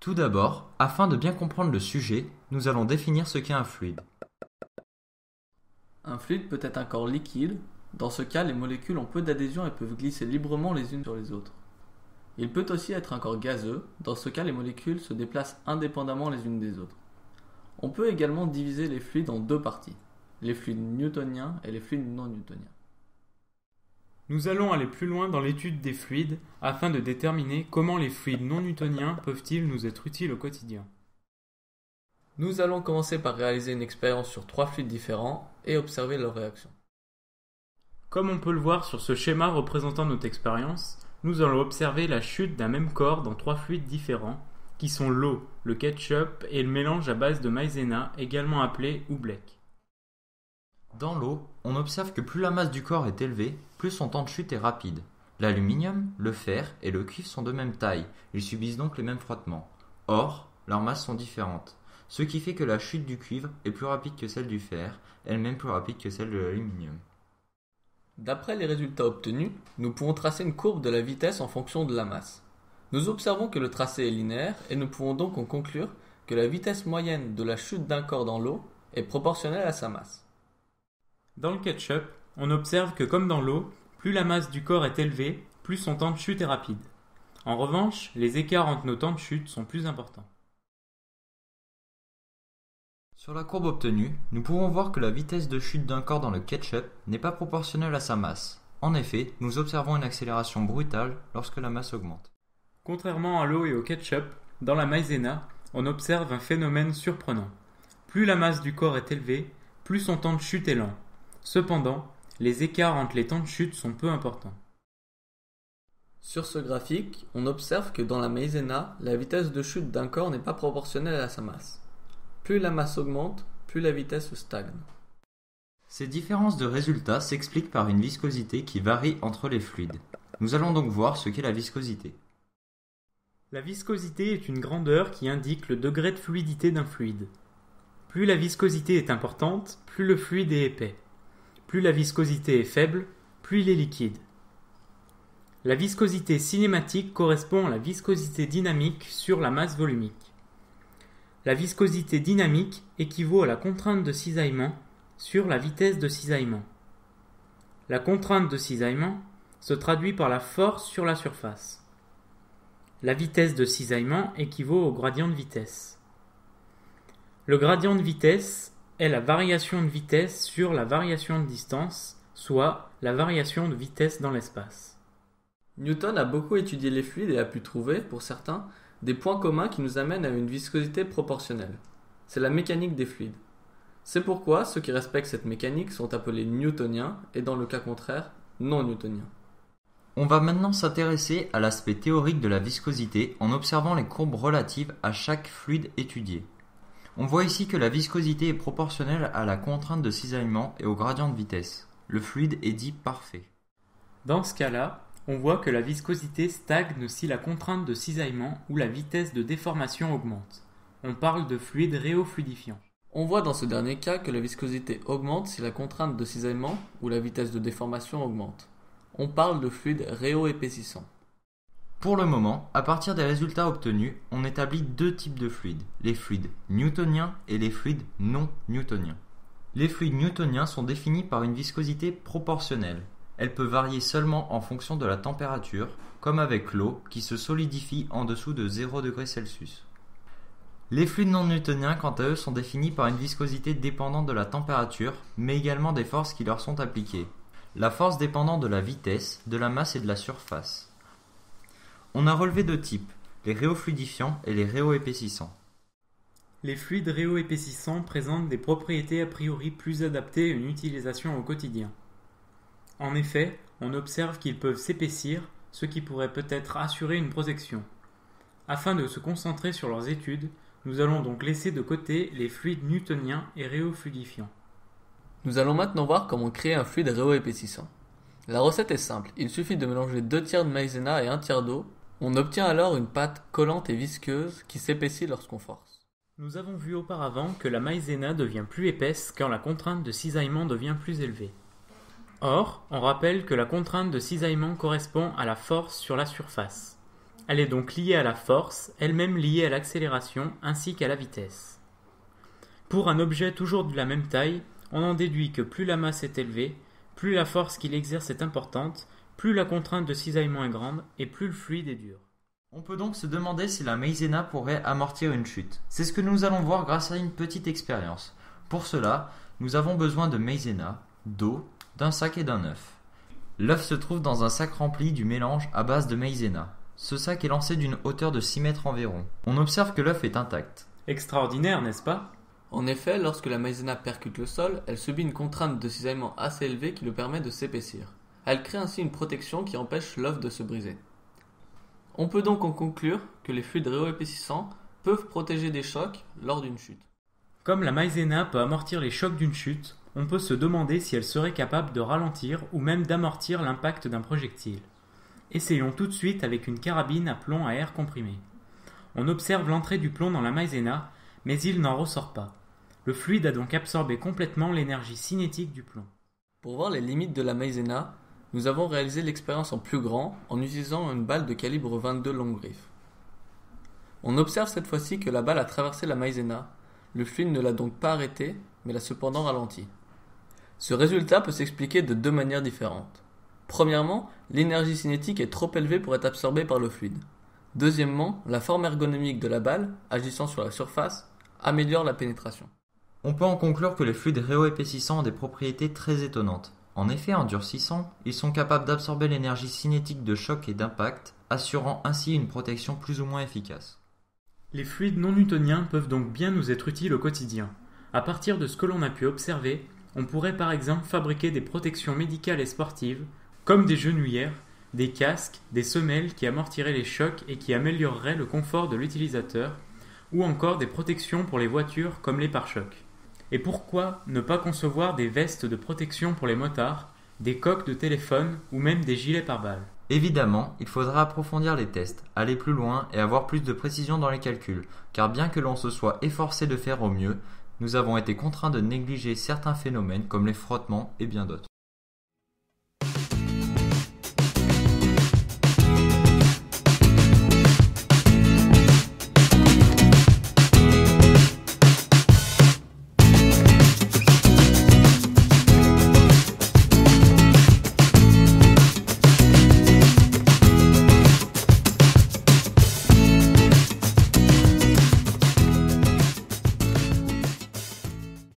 Tout d'abord, afin de bien comprendre le sujet, nous allons définir ce qu'est un fluide. Un fluide peut être un corps liquide. Dans ce cas, les molécules ont peu d'adhésion et peuvent glisser librement les unes sur les autres. Il peut aussi être un corps gazeux. Dans ce cas, les molécules se déplacent indépendamment les unes des autres. On peut également diviser les fluides en deux parties, les fluides newtoniens et les fluides non newtoniens. Nous allons aller plus loin dans l'étude des fluides afin de déterminer comment les fluides non newtoniens peuvent-ils nous être utiles au quotidien. Nous allons commencer par réaliser une expérience sur 3 fluides différents et observer leurs réactions. Comme on peut le voir sur ce schéma représentant notre expérience, nous allons observer la chute d'un même corps dans 3 fluides différents, qui sont l'eau, le ketchup et le mélange à base de maïzena, également appelé oubleck. Dans l'eau, on observe que plus la masse du corps est élevée, plus son temps de chute est rapide. L'aluminium, le fer et le cuivre sont de même taille, ils subissent donc les mêmes frottements. Or, leurs masses sont différentes, ce qui fait que la chute du cuivre est plus rapide que celle du fer, elle-même plus rapide que celle de l'aluminium. D'après les résultats obtenus, nous pouvons tracer une courbe de la vitesse en fonction de la masse. Nous observons que le tracé est linéaire et nous pouvons donc en conclure que la vitesse moyenne de la chute d'un corps dans l'eau est proportionnelle à sa masse. Dans le ketchup, on observe que comme dans l'eau, plus la masse du corps est élevée, plus son temps de chute est rapide. En revanche, les écarts entre nos temps de chute sont plus importants. Sur la courbe obtenue, nous pouvons voir que la vitesse de chute d'un corps dans le ketchup n'est pas proportionnelle à sa masse. En effet, nous observons une accélération brutale lorsque la masse augmente. Contrairement à l'eau et au ketchup, dans la maïzena, on observe un phénomène surprenant. Plus la masse du corps est élevée, plus son temps de chute est lent. Cependant, les écarts entre les temps de chute sont peu importants. Sur ce graphique, on observe que dans la maïzena, la vitesse de chute d'un corps n'est pas proportionnelle à sa masse. Plus la masse augmente, plus la vitesse stagne. Ces différences de résultats s'expliquent par une viscosité qui varie entre les fluides. Nous allons donc voir ce qu'est la viscosité. La viscosité est une grandeur qui indique le degré de fluidité d'un fluide. Plus la viscosité est importante, plus le fluide est épais. Plus la viscosité est faible, plus il est liquide. La viscosité cinématique correspond à la viscosité dynamique sur la masse volumique. La viscosité dynamique équivaut à la contrainte de cisaillement sur la vitesse de cisaillement. La contrainte de cisaillement se traduit par la force sur la surface. La vitesse de cisaillement équivaut au gradient de vitesse. Le gradient de vitesse est la variation de vitesse sur la variation de distance, soit la variation de vitesse dans l'espace. Newton a beaucoup étudié les fluides et a pu trouver, pour certains, des points communs qui nous amènent à une viscosité proportionnelle. C'est la mécanique des fluides. C'est pourquoi ceux qui respectent cette mécanique sont appelés newtoniens et dans le cas contraire, non newtoniens. On va maintenant s'intéresser à l'aspect théorique de la viscosité en observant les courbes relatives à chaque fluide étudié. On voit ici que la viscosité est proportionnelle à la contrainte de cisaillement et au gradient de vitesse. Le fluide est dit parfait. Dans ce cas-là, on voit que la viscosité stagne si la contrainte de cisaillement ou la vitesse de déformation augmente. On parle de fluide réofluidifiant. On voit dans ce dernier cas que la viscosité augmente si la contrainte de cisaillement ou la vitesse de déformation augmente. On parle de fluide réoépaississant. Pour le moment, à partir des résultats obtenus, on établit 2 types de fluides, les fluides newtoniens et les fluides non newtoniens. Les fluides newtoniens sont définis par une viscosité proportionnelle. Elle peut varier seulement en fonction de la température, comme avec l'eau qui se solidifie en dessous de 0 degrés Celsius. Les fluides non newtoniens, quant à eux, sont définis par une viscosité dépendante de la température, mais également des forces qui leur sont appliquées. La force dépendant de la vitesse, de la masse et de la surface. On a relevé 2 types, les réofluidifiants et les réoépaississants. Les fluides réoépaississants présentent des propriétés a priori plus adaptées à une utilisation au quotidien. En effet, on observe qu'ils peuvent s'épaissir, ce qui pourrait peut-être assurer une protection. Afin de se concentrer sur leurs études, nous allons donc laisser de côté les fluides newtoniens et réofluidifiants. Nous allons maintenant voir comment créer un fluide réoépaississant. La recette est simple, il suffit de mélanger 2 tiers de maïzena et 1 tiers d'eau. On obtient alors une pâte collante et visqueuse qui s'épaissit lorsqu'on force. Nous avons vu auparavant que la maïzena devient plus épaisse quand la contrainte de cisaillement devient plus élevée. Or, on rappelle que la contrainte de cisaillement correspond à la force sur la surface. Elle est donc liée à la force, elle-même liée à l'accélération ainsi qu'à la vitesse. Pour un objet toujours de la même taille, on en déduit que plus la masse est élevée, plus la force qu'il exerce est importante, plus la contrainte de cisaillement est grande et plus le fluide est dur. On peut donc se demander si la maïzena pourrait amortir une chute. C'est ce que nous allons voir grâce à une petite expérience. Pour cela, nous avons besoin de maïzena, d'eau, d'un sac et d'un œuf. L'œuf se trouve dans un sac rempli du mélange à base de maïzena. Ce sac est lancé d'une hauteur de 6 mètres environ. On observe que l'œuf est intact. Extraordinaire, n'est-ce pas? En effet, lorsque la maïzena percute le sol, elle subit une contrainte de cisaillement assez élevée qui lui permet de s'épaissir. Elle crée ainsi une protection qui empêche l'œuf de se briser. On peut donc en conclure que les fluides réoépaississants peuvent protéger des chocs lors d'une chute. Comme la maïzena peut amortir les chocs d'une chute, on peut se demander si elle serait capable de ralentir ou même d'amortir l'impact d'un projectile. Essayons tout de suite avec une carabine à plomb à air comprimé. On observe l'entrée du plomb dans la maïzena, mais il n'en ressort pas. Le fluide a donc absorbé complètement l'énergie cinétique du plomb. Pour voir les limites de la maïzena, nous avons réalisé l'expérience en plus grand en utilisant une balle de calibre 22 longue griffe. On observe cette fois-ci que la balle a traversé la maïzena. Le fluide ne l'a donc pas arrêté, mais l'a cependant ralenti. Ce résultat peut s'expliquer de deux manières différentes. Premièrement, l'énergie cinétique est trop élevée pour être absorbée par le fluide. Deuxièmement, la forme ergonomique de la balle, agissant sur la surface, améliore la pénétration. On peut en conclure que les fluides réoépaississants ont des propriétés très étonnantes. En effet, en durcissant, ils sont capables d'absorber l'énergie cinétique de choc et d'impact, assurant ainsi une protection plus ou moins efficace. Les fluides non newtoniens peuvent donc bien nous être utiles au quotidien. À partir de ce que l'on a pu observer, on pourrait par exemple fabriquer des protections médicales et sportives, comme des genouillères, des casques, des semelles qui amortiraient les chocs et qui amélioreraient le confort de l'utilisateur, ou encore des protections pour les voitures comme les pare-chocs. Et pourquoi ne pas concevoir des vestes de protection pour les motards, des coques de téléphone ou même des gilets pare-balles? Évidemment, il faudra approfondir les tests, aller plus loin et avoir plus de précision dans les calculs, car bien que l'on se soit efforcé de faire au mieux, nous avons été contraints de négliger certains phénomènes comme les frottements et bien d'autres.